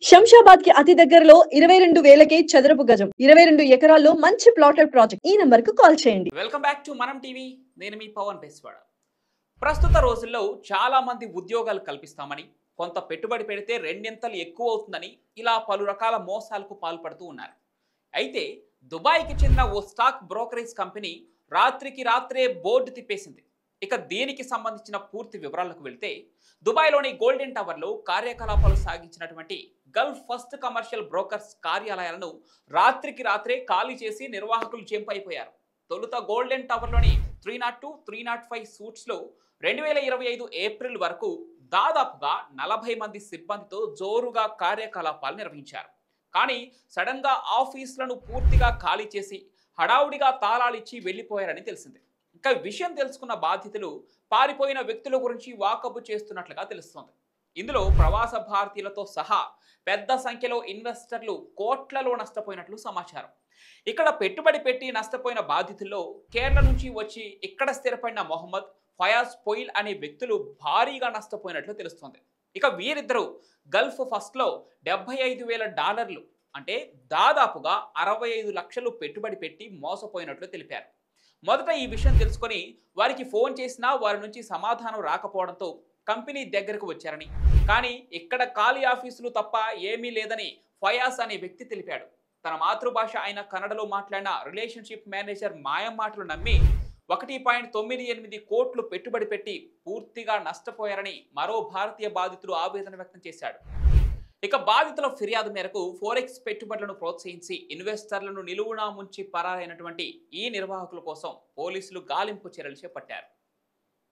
శంషాబాద్ కి అతి దగ్గరలో 22,000కే చదరపు గజం 22 ఎకరాల్లో మంచి ప్లాటెడ్ ప్రాజెక్ట్. ఈ నంబర్ కు కాల్ చేయండి. వెల్కమ్ బ్యాక్ టు మనం టీవీ. నేను మీ పవన్ బెస్వాడ. ప్రస్తుత రోజుల్లో చాలా మంది ఉద్యోగాలు కల్పిస్తామని, కొంత పెట్టుబడి పెడితే రెండింతలు ఎక్కువ అవుతుందని ఇలా పలు రకాల మోసాలకు పాల్పడుతూ ఉన్నారు. అయితే దుబాయ్కి చెందిన ఓ స్టాక్ బ్రోకరేజ్ కంపెనీ రాత్రికి రాత్రే బోర్డు తిప్పేసింది. ఇక దీనికి సంబంధించిన పూర్తి వివరాలకు వెళ్తే, దుబాయ్లోని గోల్డెన్ టవర్లో కార్యకలాపాలు సాగించినటువంటి గల్ఫ్ ఫస్ట్ కమర్షియల్ బ్రోకర్స్ కార్యాలయాలను రాత్రికి రాత్రే ఖాళీ చేసి నిర్వాహకులు చెంపైపోయారు. తొలుత గోల్డెన్ టవర్లోని 302, 305 సూట్స్లో 2025 ఏప్రిల్ వరకు దాదాపుగా 40 మంది సిబ్బందితో జోరుగా కార్యకలాపాలు నిర్వహించారు. కానీ సడన్ గా ఆఫీసులను పూర్తిగా ఖాళీ చేసి హడావుడిగా తాళాలిచ్చి వెళ్లిపోయారని తెలిసింది. ఇంకా విషయం తెలుసుకున్న బాధితులు పారిపోయిన వ్యక్తుల గురించి వాకబు చేస్తున్నట్లుగా తెలుస్తోంది. ఇందులో ప్రవాస భారతీయులతో సహా పెద్ద సంఖ్యలో ఇన్వెస్టర్లు కోట్లలో నష్టపోయినట్లు సమాచారం. ఇక్కడ పెట్టుబడి పెట్టి నష్టపోయిన బాధితుల్లో కేరళ నుంచి వచ్చి ఇక్కడ స్థిరపడిన మొహమ్మద్ ఫయాజ్ పొయిల్ అనే వ్యక్తులు భారీగా నష్టపోయినట్లు తెలుస్తోంది. ఇక వీరిద్దరూ గల్ఫ్ ఫస్ట్లో $75,000 అంటే దాదాపుగా 65 లక్షలు పెట్టుబడి పెట్టి మోసపోయినట్లు తెలిపారు. మొదట ఈ విషయం తెలుసుకొని వారికి ఫోన్ చేసినా వారి నుంచి సమాధానం రాకపోవడంతో కంపెనీ దగ్గరకు వచ్చారని, కానీ ఇక్కడ ఖాళీ ఆఫీసులు తప్ప ఏమీ లేదని ఫయాజ్ అనే వ్యక్తి తెలిపాడు. తన మాతృభాష అయిన కన్నడలో మాట్లాడిన రిలేషన్షిప్ మేనేజర్ మాయం మాటలు నమ్మి 1.98 కోట్లు పెట్టుబడి పెట్టి పూర్తిగా నష్టపోయారని మరో భారతీయ బాధితుడు ఆవేదన వ్యక్తం చేశాడు. ఇక బాధితుల ఫిర్యాదు మేరకు ఫోరెక్స్ పెట్టుబడులను ప్రోత్సహించి ఇన్వెస్టర్లను నిలువునా ముంచి పరారైనటువంటి ఈ నిర్వాహకుల కోసం పోలీసులు గాలింపు చర్యలు చేపట్టారు.